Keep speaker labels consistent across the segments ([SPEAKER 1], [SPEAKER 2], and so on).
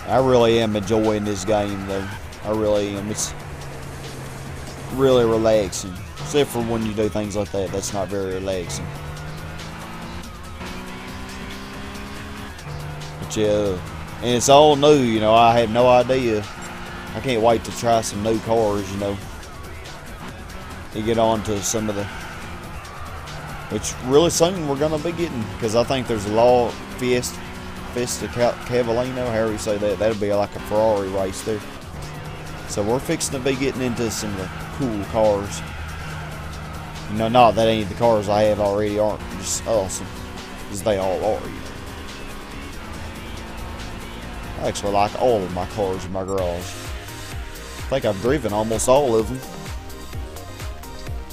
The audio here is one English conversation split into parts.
[SPEAKER 1] I really am enjoying this game, though. I really am. It's really relaxing. Except for when you do things like that. That's not very relaxing. But yeah, and it's all new, you know. I had no idea. I can't wait to try some new cars, you know. To get on to some of the... Which really soon we're going to be getting. Because I think there's a law Fiesta Cavallino, however you say that. That'll be like a Ferrari race there. So we're fixing to be getting into some of the cool cars. You know, not that any of the cars I have already aren't just awesome. Because they all are, you know. I actually like all of my cars in my garage. I think I've driven almost all of them.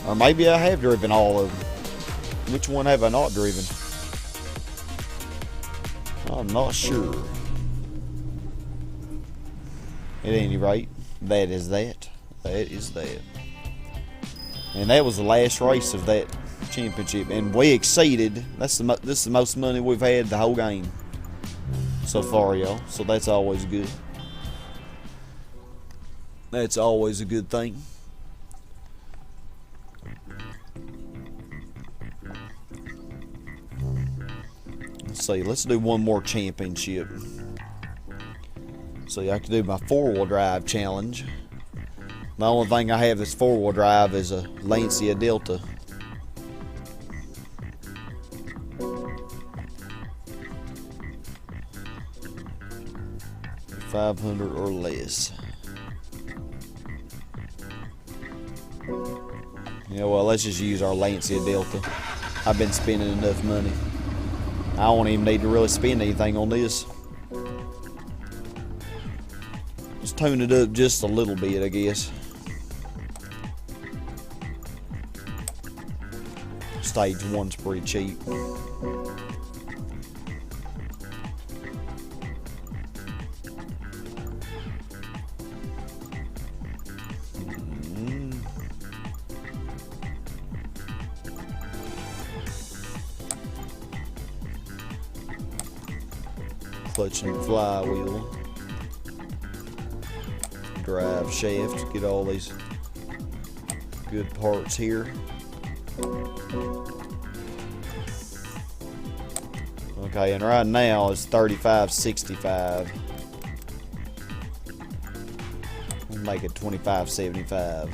[SPEAKER 1] Or maybe I have driven all of them. Which one have I not driven? I'm not sure. At any rate, that is that. That is that. And that was the last race of that championship. And we exceeded. This is the most money we've had the whole game so far, y'all. So that's always good. That's always a good thing. Let's see, let's do one more championship. So I can do my 4-wheel drive challenge. The only thing I have that's 4-wheel drive is a Lancia Delta. $500 or less. Yeah, well, let's just use our Lancia Delta. I've been spending enough money. I don't even need to really spend anything on this. Just tune it up just a little bit, I guess. Stage 1's pretty cheap. Clutch and flywheel, drive shaft, get all these good parts here. Okay, and right now it's $35.65. We'll make it $25.75.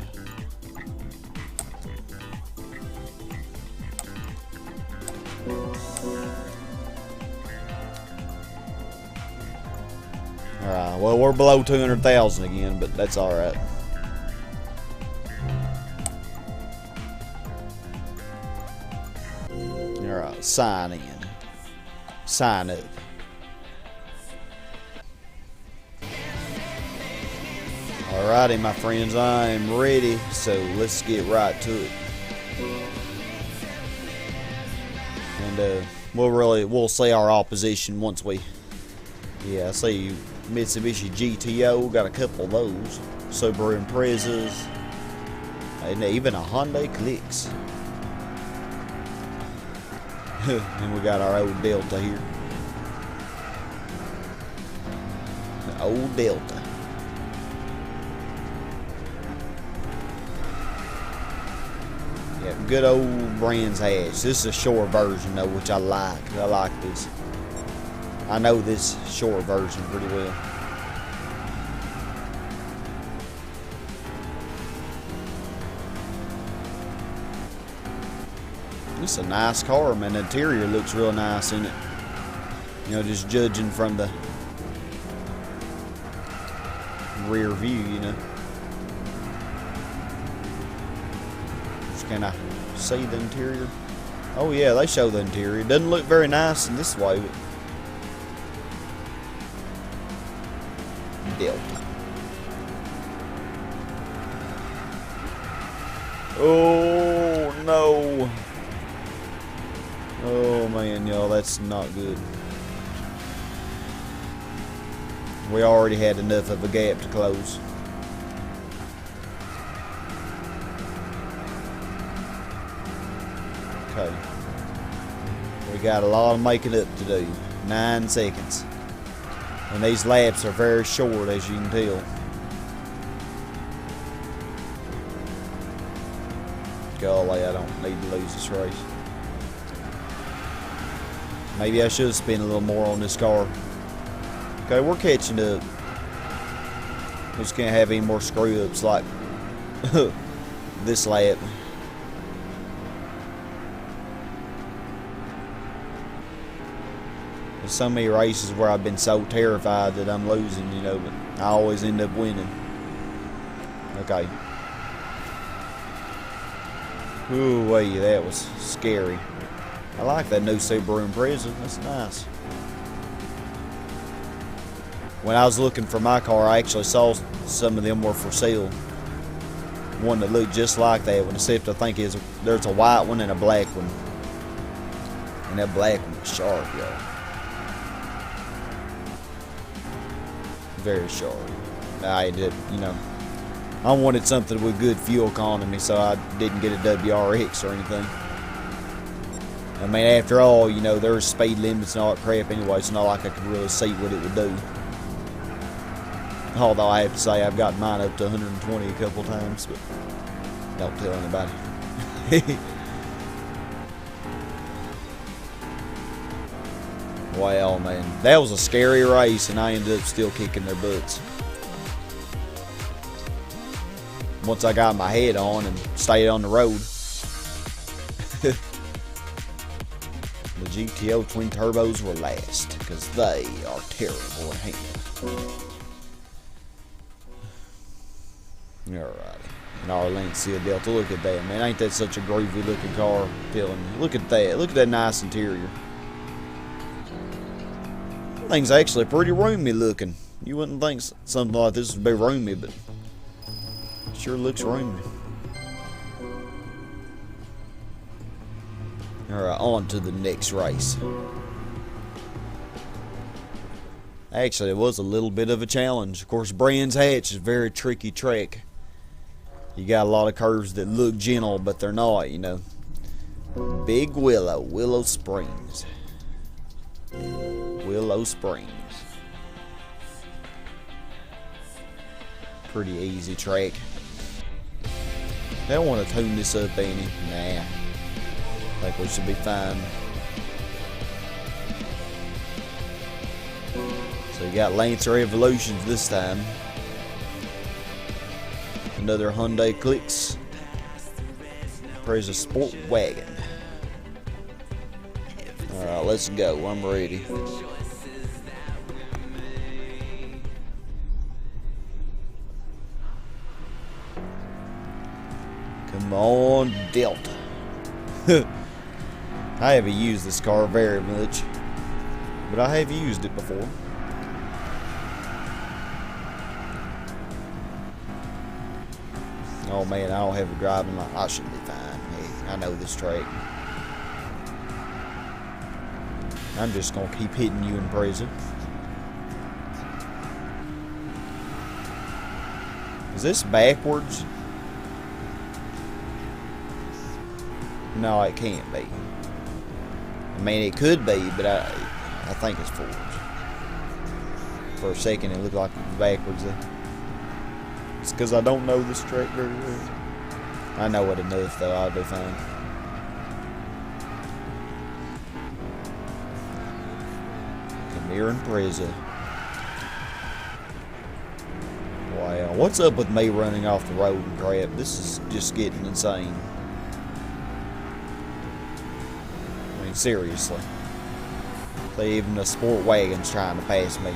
[SPEAKER 1] Alright, well, we're below 200,000 again, but that's alright. Alright, sign in. Sign up. Alrighty, my friends, I am ready, so let's get right to it. And we'll see our opposition once we... Yeah, I see Mitsubishi GTO, got a couple of those. Subaru Imprezas, and even a Hyundai Clicks. And we got our old Delta here. The old Delta. Yeah, good old Brands hatch. This is a short version though, which I like. I like this. I know this short version pretty well. It's a nice car, man. The interior looks real nice in it. You know, just judging from the rear view, you know. Just can I see the interior? Oh yeah, they show the interior. It doesn't look very nice in this way, but Delta. Oh no. Oh man, y'all, that's not good. We already had enough of a gap to close. Okay. We got a lot of making up to do. 9 seconds. And these laps are very short, as you can tell. Golly, I don't need to lose this race. Maybe I should spend a little more on this car. Okay, we're catching up. We just can't have any more screw-ups like this lap. There's so many races where I've been so terrified that I'm losing, you know, but I always end up winning. Okay. Ooh, wait, that was scary. I like that new Subaru Impreza. That's nice. When I was looking for my car, I actually saw some of them were for sale. One that looked just like that one, except I think there's a white one and a black one. And that black one was sharp, y'all. Very sharp. I did, you know, I wanted something with good fuel economy, so I didn't get a WRX or anything. I mean, after all, you know, there's speed limits and all that crap anyway. It's not like I could really see what it would do. Although I have to say I've gotten mine up to 120 a couple times, but don't tell anybody. Well, man, that was a scary race, and I ended up still kicking their butts. Once I got my head on and stayed on the road. The GTO twin turbos were last, because they are terrible in handling. Alrighty. And our Lancia Delta, look at that, man. Ain't that such a groovy looking car? I'm telling you. Look at that. Look at that nice interior. That thing's actually pretty roomy looking. You wouldn't think something like this would be roomy, but it sure looks roomy. Alright, on to the next race. Actually, it was a little bit of a challenge. Of course, Brands Hatch is a very tricky track. You got a lot of curves that look gentle, but they're not, you know. Big Willow Springs. Willow Springs. Pretty easy track. They don't want to tune this up any. Nah. I think we should be fine. So you got Lancer Evolutions this time. Another Hyundai Clicks. Impreza Sport Wagon. Alright, let's go. I'm ready. Come on, Delta. I haven't used this car very much, but I have used it before. Oh man, I don't have a driving license. I should be fine. Hey, I know this track. I'm just gonna keep hitting you in prison. Is this backwards? No, it can't be. I mean, it could be, but I think it's forwards. For a second, it looked like it was backwards. It's because I don't know this track very well. I know it enough, though. I'll be fine. Come here in prison. Wow, what's up with me running off the road and crap? This is just getting insane. I mean, seriously. Even the sport wagon's trying to pass me.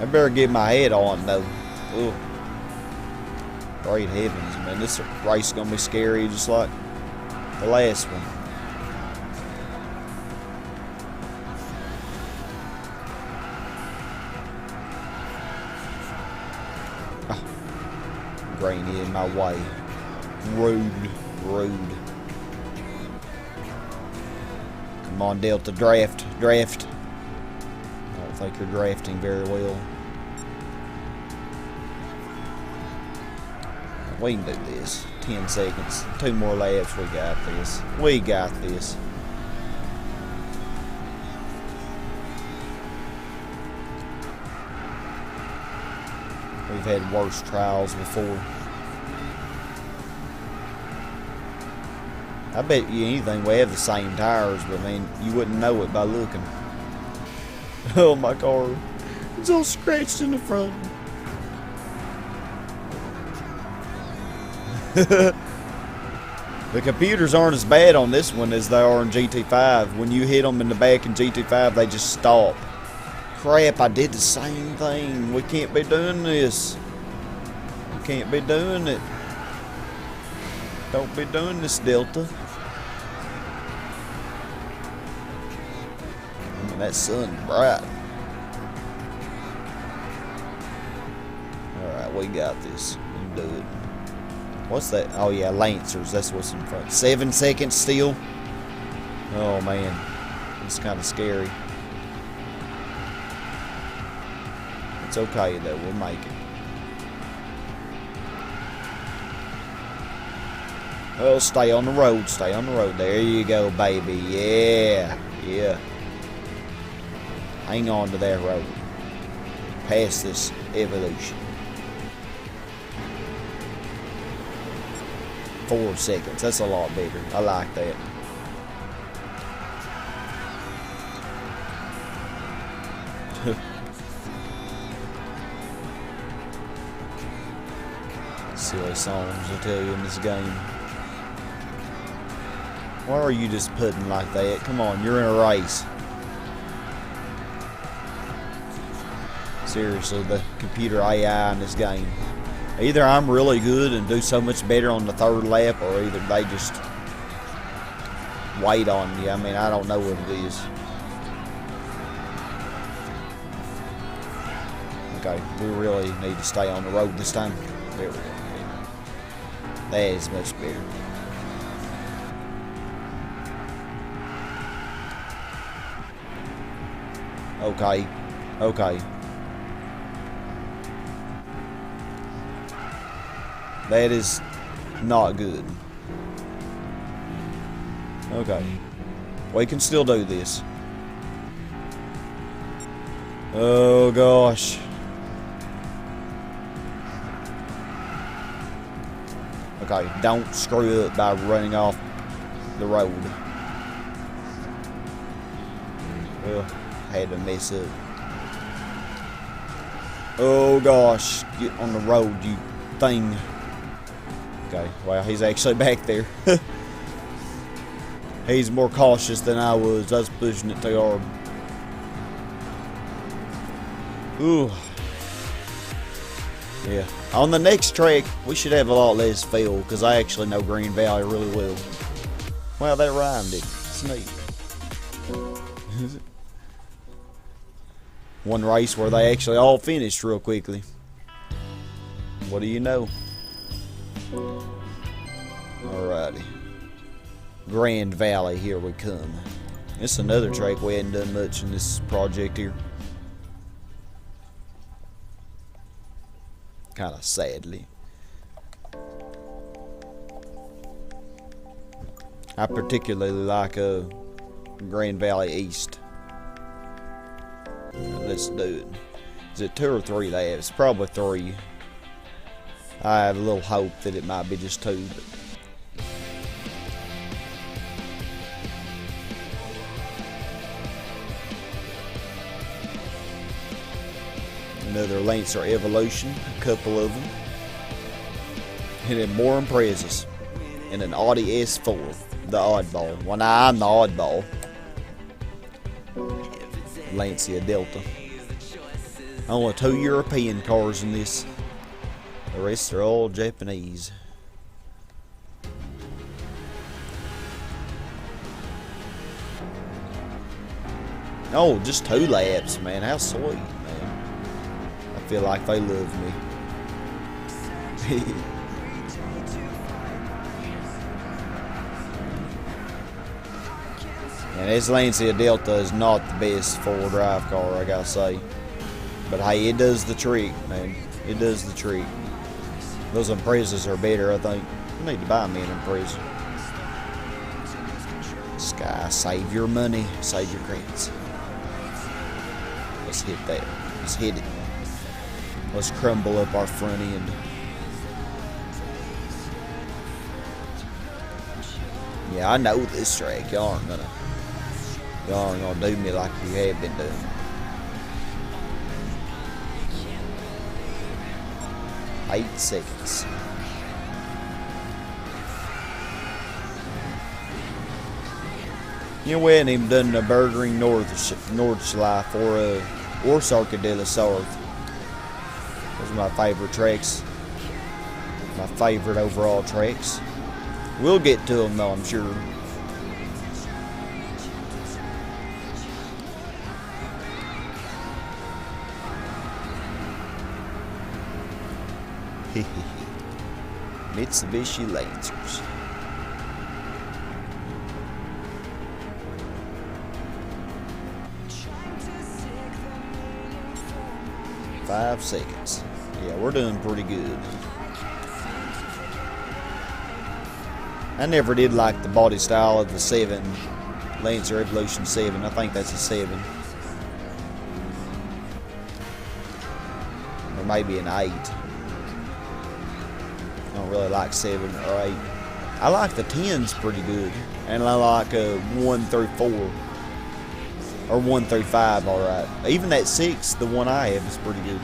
[SPEAKER 1] I better get my head on, though. Ugh. Great heavens, man. This race is going to be scary just like the last one. Oh. Grainy in my way. Rude. Come on, Delta. Draft. I don't think you're drafting very well. We can do this. 10 seconds. 2 more laps. We got this. We've had worse trials before. I bet you anything we have the same tires, but man, you wouldn't know it by looking. Oh, my car. It's all scratched in the front. The computers aren't as bad on this one as they are in GT5. When you hit them in the back in GT5, they just stop. Crap, I did the same thing. We can't be doing this. We can't be doing it. Don't be doing this, Delta. I mean, that sun's bright. Alright, we got this. We can do it. What's that? Oh yeah, Lancers. That's what's in front. 7 seconds still. Oh man, it's kind of scary. It's okay though. We'll make it. Oh, stay on the road. Stay on the road. There you go, baby. Yeah, yeah. Hang on to that road. Past this evolution. 4 seconds. That's a lot better. I like that. Silly songs I tell you in this game. Why are you just putting like that? Come on, you're in a race. Seriously, the computer AI in this game. Either I'm really good and do so much better on the 3rd lap, or either they just wait on you. I mean, I don't know what it is. Okay, we really need to stay on the road this time. There we go. That is much better. Okay, okay. That is not good. Okay. We can still do this. Oh gosh. Okay, don't screw up by running off the road. Well, had to mess up. Oh gosh, get on the road, you thing. Okay, well, he's actually back there. He's more cautious than I was. I was pushing it too hard. Ooh. Yeah. On the next track, we should have a lot less fail, because I actually know Green Valley really well. Well, that rhymed it. It's neat. One race where they actually all finished real quickly. What do you know? Alrighty. Grand Valley, here we come. It's another track we hadn't done much in this project here. Kind of sadly. I particularly like Grand Valley East. Let's do it. Is it 2 or 3 they have? It's probably 3. I have a little hope that it might be just 2. But another Lancer Evolution, a couple of them. And then more Imprezas. And an Audi S4, the oddball. Well, now I'm the oddball. Lancia Delta. Only 2 European cars in this. The rest are all Japanese. Oh, just 2 laps, man. How sweet, man. I feel like they love me. And this Lancia Delta is not the best 4-drive car, I gotta say. But hey, it does the trick, man. It does the trick. Those Imprezas are better, I think. I need to buy me an Impreza. Sky, save your money, save your credits. Let's hit that. Let's hit it. Let's crumble up our front end. Yeah, I know this track. Y'all aren't gonna do me like you have been doing. Eight seconds. You know, we hadn't even done the Burgering Nordschleife or Circuit de la Sarthe. Those are my favorite tracks. My favorite overall tracks. We'll get to them though, I'm sure. Mitsubishi Lancers. Five seconds. Yeah, we're doing pretty good. I never did like the body style of the 7 Lancer Evolution 7. I think that's a 7. Or maybe an 8. I don't really like 7 or 8. I like the 10s pretty good. And I like 1 through 4. Or 1 through 5, alright. Even that 6, the one I have, is pretty good.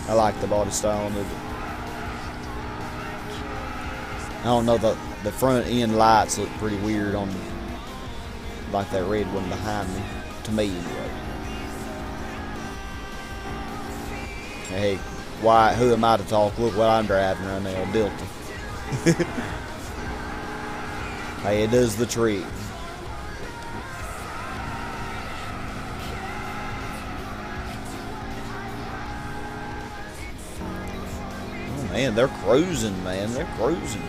[SPEAKER 1] I like the body style of it. I don't know, the front end lights look pretty weird on, like that red one behind me. To me, anyway. Hey, who am I to talk? Look what I'm driving right now, a Delta. Hey, it does the trick. Man, they're cruising, man. They're cruising.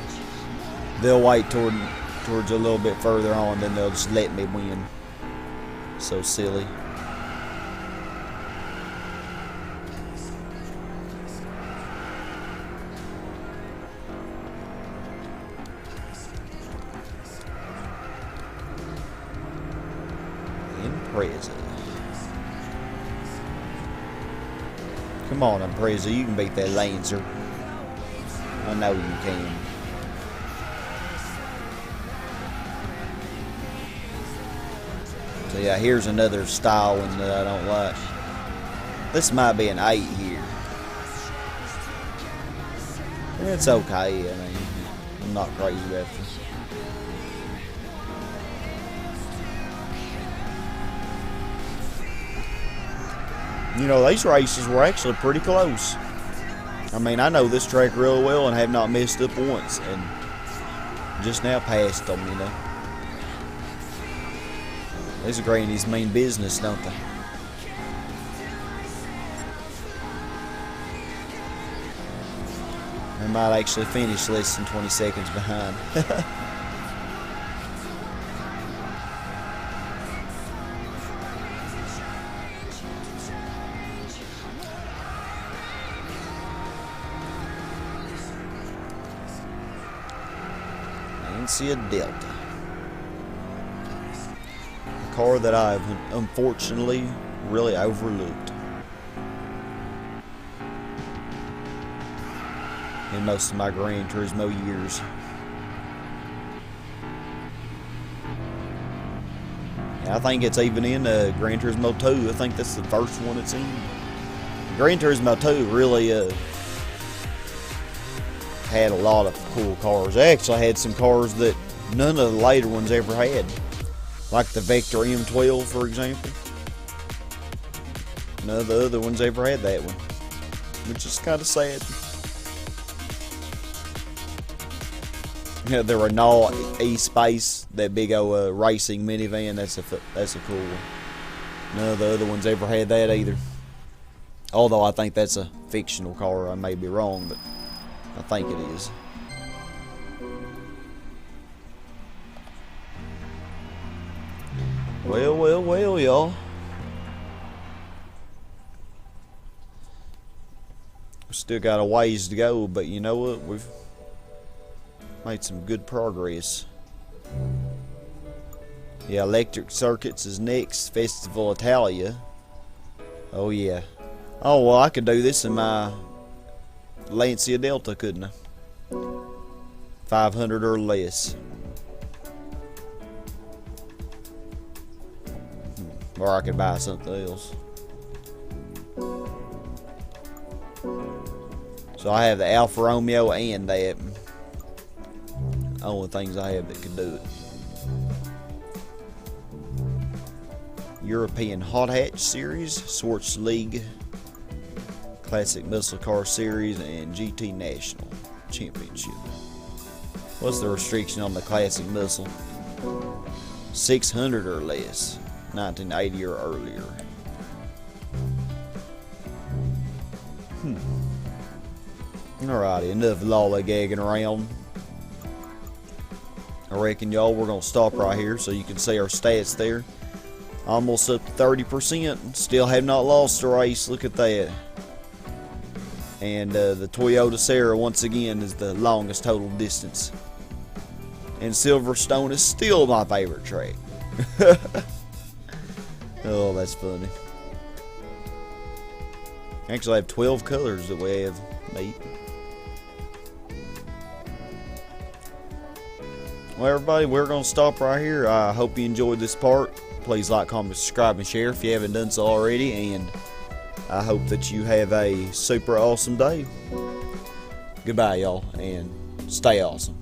[SPEAKER 1] They'll wait towards a little bit further on, then they'll just let me win. So silly. Impreza. Come on, Impreza. You can beat that Lancer. I know you can. So yeah, here's another style one that I don't like. This might be an 8 here. It's okay. I mean, I'm not crazy about this. You know, these races were actually pretty close. I mean, I know this track real well and have not messed up once, and just now passed them, you know. These grannies mean business, don't they? They might actually finish less than 20 seconds behind. Lancia Delta. A car that I've unfortunately really overlooked in most of my Gran Turismo years. I think it's even in Gran Turismo 2. I think that's the first one it's in. Gran Turismo 2 really had a lot of cool cars. They actually had some cars that none of the later ones ever had. Like the Vector M12, for example. None of the other ones ever had that one. Which is kind of sad. Yeah, the Renault E-Space, that big old racing minivan, that's a cool one. None of the other ones ever had that either. Although I think that's a fictional car. I may be wrong, but I think it is. Well, y'all. We still got a ways to go, but you know what? We've made some good progress. Yeah, Electric Circuits is next. Festival Italia. Oh yeah. Oh, well, I could do this in my Lancia Delta, couldn't I? 500 or less. Or I could buy something else. So I have the Alfa Romeo and that. Only things I have that could do it. European Hot Hatch Series, Swartz League, Classic Muscle Car Series, and GT National Championship. What's the restriction on the Classic Muscle? 600 or less, 1980 or earlier. Alrighty, enough lollygagging around. I reckon, y'all, we're going to stop right here so you can see our stats there. Almost up to 30%. Still have not lost a race. Look at that. And the Toyota Serra, once again, is the longest total distance. And Silverstone is still my favorite track. Oh, that's funny. Actually, I have 12 colors that we have. Neat. Well, everybody, we're going to stop right here. I hope you enjoyed this part. Please like, comment, subscribe, and share if you haven't done so already. And I hope that you have a super awesome day. Goodbye, y'all, and stay awesome.